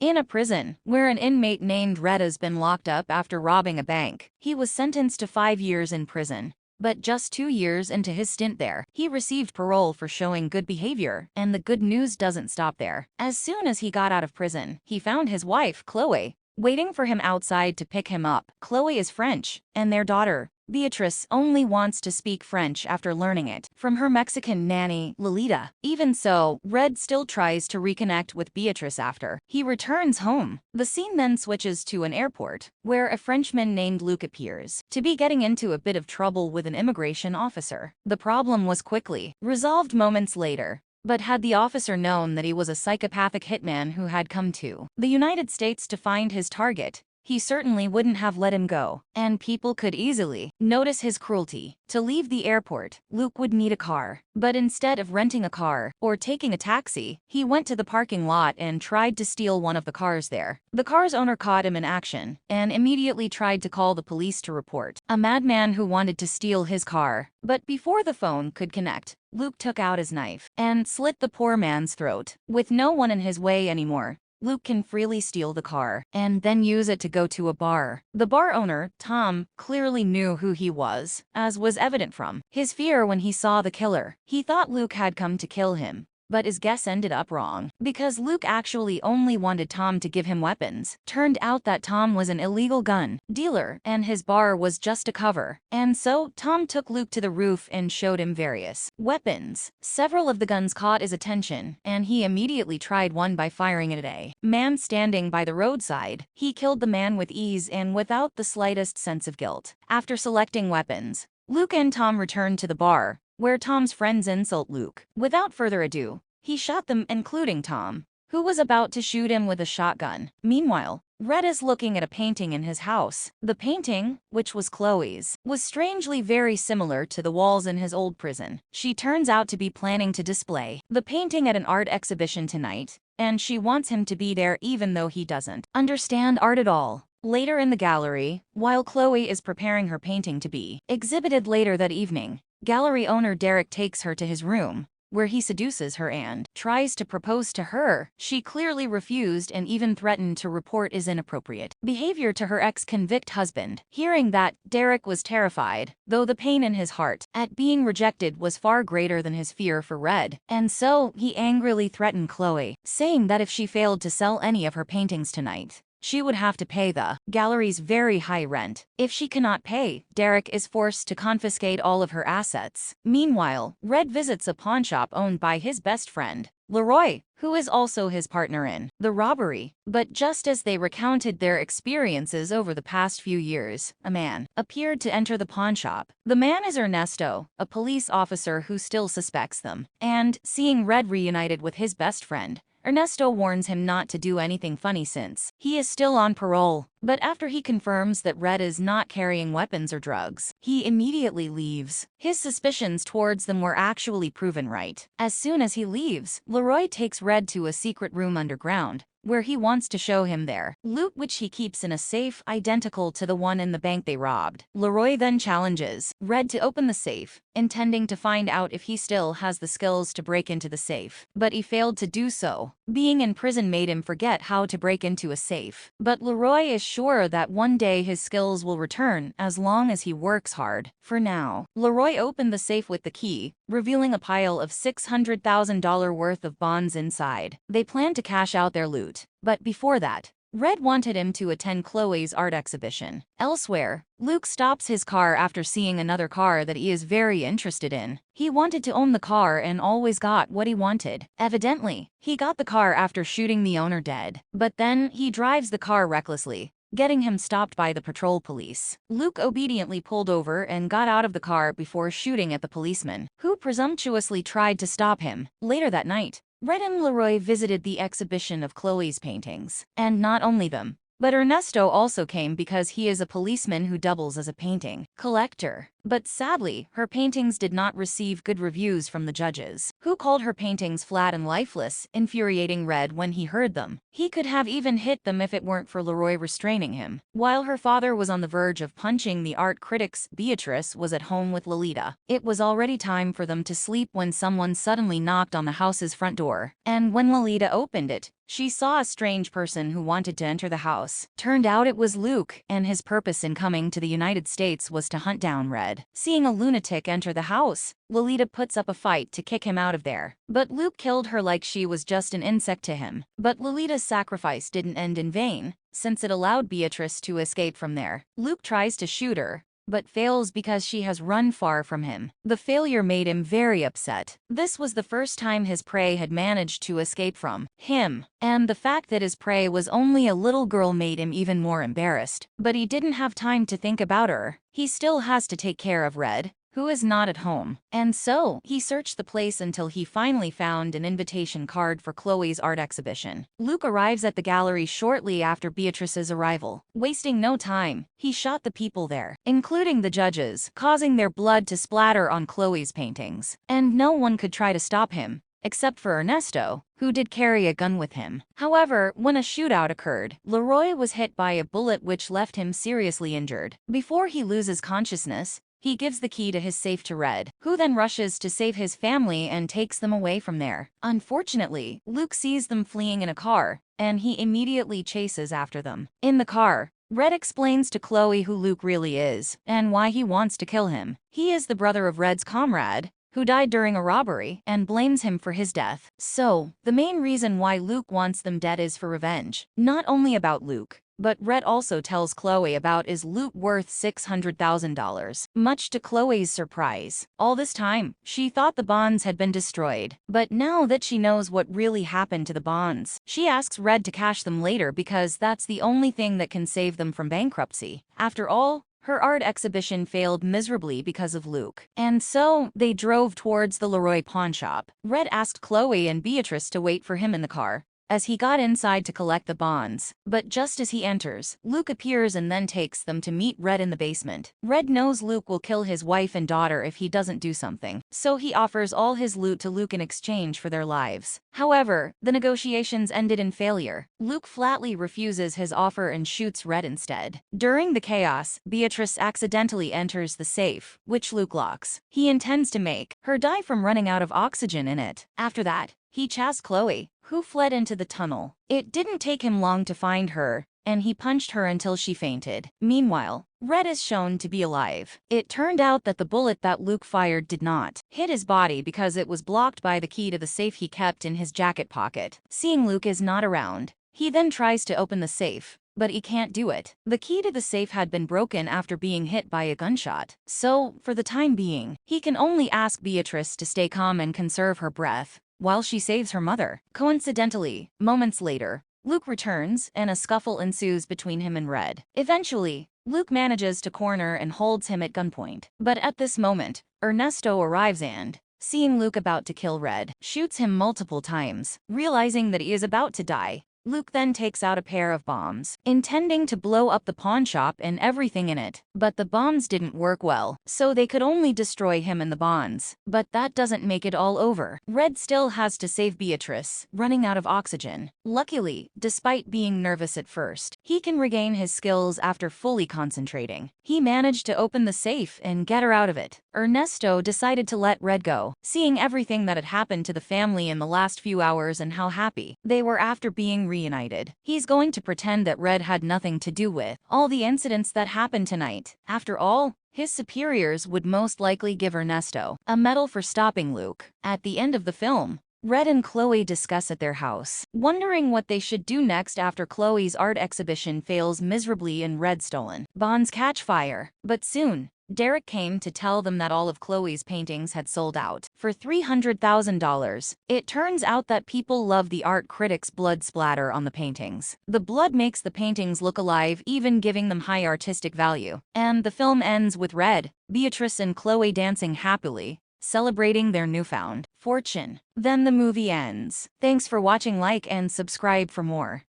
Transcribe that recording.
In a prison, where an inmate named Red has been locked up after robbing a bank, he was sentenced to 5 years in prison. But just 2 years into his stint there, he received parole for showing good behavior, and the good news doesn't stop there. As soon as he got out of prison, he found his wife, Chloe, waiting for him outside to pick him up. Chloe is French, and their daughter, Beatrice, only wants to speak French after learning it from her Mexican nanny, Lolita. Even so, Red still tries to reconnect with Beatrice after he returns home. The scene then switches to an airport, where a Frenchman named Luke appears to be getting into a bit of trouble with an immigration officer. The problem was quickly resolved moments later. But had the officer known that he was a psychopathic hitman who had come to the United States to find his target, he certainly wouldn't have let him go, and people could easily notice his cruelty. To leave the airport, Luke would need a car, but instead of renting a car or taking a taxi, he went to the parking lot and tried to steal one of the cars there. The car's owner caught him in action and immediately tried to call the police to report a madman who wanted to steal his car. But before the phone could connect, Luke took out his knife and slit the poor man's throat. With no one in his way anymore, Luke can freely steal the car and then use it to go to a bar. The bar owner, Tom, clearly knew who he was, as was evident from his fear when he saw the killer. He thought Luke had come to kill him, but his guess ended up wrong, because Luke actually only wanted Tom to give him weapons. Turned out that Tom was an illegal gun dealer, and his bar was just a cover. And so, Tom took Luke to the roof and showed him various weapons. Several of the guns caught his attention, and he immediately tried one by firing at a man standing by the roadside. He killed the man with ease and without the slightest sense of guilt. After selecting weapons, Luke and Tom returned to the bar, where Tom's friends insult Luke. Without further ado, he shot them, including Tom, who was about to shoot him with a shotgun. Meanwhile, Red is looking at a painting in his house. The painting, which was Chloe's, was strangely very similar to the walls in his old prison. She turns out to be planning to display the painting at an art exhibition tonight, and she wants him to be there even though he doesn't understand art at all. Later in the gallery, while Chloe is preparing her painting to be exhibited later that evening, gallery owner Derek takes her to his room, where he seduces her and tries to propose to her. She clearly refused and even threatened to report his inappropriate behavior to her ex-convict husband. Hearing that, Derek was terrified, though the pain in his heart at being rejected was far greater than his fear for Red. And so, he angrily threatened Chloe, saying that if she failed to sell any of her paintings tonight, she would have to pay the gallery's very high rent. If she cannot pay, Derek is forced to confiscate all of her assets. Meanwhile, Red visits a pawnshop owned by his best friend, Leroy, who is also his partner in the robbery. But just as they recounted their experiences over the past few years, a man appeared to enter the pawnshop. The man is Ernesto, a police officer who still suspects them. And, seeing Red reunited with his best friend, Ernesto warns him not to do anything funny since he is still on parole. But after he confirms that Red is not carrying weapons or drugs, he immediately leaves. His suspicions towards them were actually proven right. As soon as he leaves, Leroy takes Red to a secret room underground, where he wants to show him their loot, which he keeps in a safe identical to the one in the bank they robbed. Leroy then challenges Red to open the safe, intending to find out if he still has the skills to break into the safe. But he failed to do so. Being in prison made him forget how to break into a safe. But Leroy is sure that one day his skills will return as long as he works hard. For now, Leroy opened the safe with the key, revealing a pile of $600,000 worth of bonds inside. They plan to cash out their loot. But before that, Red wanted him to attend Chloe's art exhibition. Elsewhere, Luke stops his car after seeing another car that he is very interested in. He wanted to own the car and always got what he wanted. Evidently, he got the car after shooting the owner dead. But then, he drives the car recklessly, getting him stopped by the patrol police. Luke obediently pulled over and got out of the car before shooting at the policeman, who presumptuously tried to stop him. Later that night, Red and Leroy visited the exhibition of Chloe's paintings. And not only them, but Ernesto also came because he is a policeman who doubles as a painting collector. But sadly, her paintings did not receive good reviews from the judges, who called her paintings flat and lifeless, infuriating Red when he heard them. He could have even hit them if it weren't for Leroy restraining him. While her father was on the verge of punching the art critics, Beatrice was at home with Lolita. It was already time for them to sleep when someone suddenly knocked on the house's front door, and when Lolita opened it, she saw a strange person who wanted to enter the house. Turned out it was Luke, and his purpose in coming to the United States was to hunt down Red. Seeing a lunatic enter the house, Lolita puts up a fight to kick him out of there. But Luke killed her like she was just an insect to him. But Lolita's sacrifice didn't end in vain, since it allowed Beatrice to escape from there. Luke tries to shoot her, but fails because she has run far from him. The failure made him very upset. This was the first time his prey had managed to escape from him, and the fact that his prey was only a little girl made him even more embarrassed. But he didn't have time to think about her. He still has to take care of Red, who is not at home. And so, he searched the place until he finally found an invitation card for Chloe's art exhibition. Luke arrives at the gallery shortly after Beatrice's arrival. Wasting no time, he shot the people there, including the judges, causing their blood to splatter on Chloe's paintings. And no one could try to stop him, except for Ernesto, who did carry a gun with him. However, when a shootout occurred, Leroy was hit by a bullet which left him seriously injured. Before he loses consciousness, he gives the key to his safe to Red, who then rushes to save his family and takes them away from there. Unfortunately, Luke sees them fleeing in a car, and he immediately chases after them. In the car, Red explains to Chloe who Luke really is, and why he wants to kill him. He is the brother of Red's comrade, who died during a robbery, and blames him for his death. So, the main reason why Luke wants them dead is for revenge. Not only about Luke, but Red also tells Chloe about is loot worth $600,000. Much to Chloe's surprise. All this time, she thought the bonds had been destroyed. But now that she knows what really happened to the bonds, she asks Red to cash them later because that's the only thing that can save them from bankruptcy. After all, her art exhibition failed miserably because of Luke. And so, they drove towards the Leroy pawn shop. Red asked Chloe and Beatrice to wait for him in the car, as he got inside to collect the bonds. But just as he enters, Luke appears and then takes them to meet Red in the basement. Red knows Luke will kill his wife and daughter if he doesn't do something, so he offers all his loot to Luke in exchange for their lives. However, the negotiations ended in failure. Luke flatly refuses his offer and shoots Red instead. During the chaos, Beatrice accidentally enters the safe, which Luke locks. He intends to make her die from running out of oxygen in it. After that, he chased Chloe, who fled into the tunnel. It didn't take him long to find her, and he punched her until she fainted. Meanwhile, Red is shown to be alive. It turned out that the bullet that Luke fired did not hit his body because it was blocked by the key to the safe he kept in his jacket pocket. Seeing Luke is not around, he then tries to open the safe, but he can't do it. The key to the safe had been broken after being hit by a gunshot. So, for the time being, he can only ask Beatrice to stay calm and conserve her breath while she saves her mother. Coincidentally, moments later, Luke returns and a scuffle ensues between him and Red. Eventually, Luke manages to corner and holds him at gunpoint. But at this moment, Ernesto arrives and, seeing Luke about to kill Red, shoots him multiple times. Realizing that he is about to die, Luke then takes out a pair of bombs, intending to blow up the pawn shop and everything in it. But the bombs didn't work well, so they could only destroy him and the bonds. But that doesn't make it all over. Red still has to save Beatrice, running out of oxygen. Luckily, despite being nervous at first, he can regain his skills after fully concentrating. He managed to open the safe and get her out of it. Ernesto decided to let Red go, seeing everything that had happened to the family in the last few hours and how happy they were after being reunited. He's going to pretend that Red had nothing to do with all the incidents that happened tonight. After all, his superiors would most likely give Ernesto a medal for stopping Luke. At the end of the film, Red and Chloe discuss at their house, wondering what they should do next after Chloe's art exhibition fails miserably and Red's stolen bonds catch fire. But soon, Derek came to tell them that all of Chloe's paintings had sold out for $300,000. It turns out that people love the art critics' blood splatter on the paintings. The blood makes the paintings look alive, even giving them high artistic value. And the film ends with Red, Beatrice and Chloe dancing happily, celebrating their newfound fortune. Then the movie ends. Thanks for watching. Like and subscribe for more.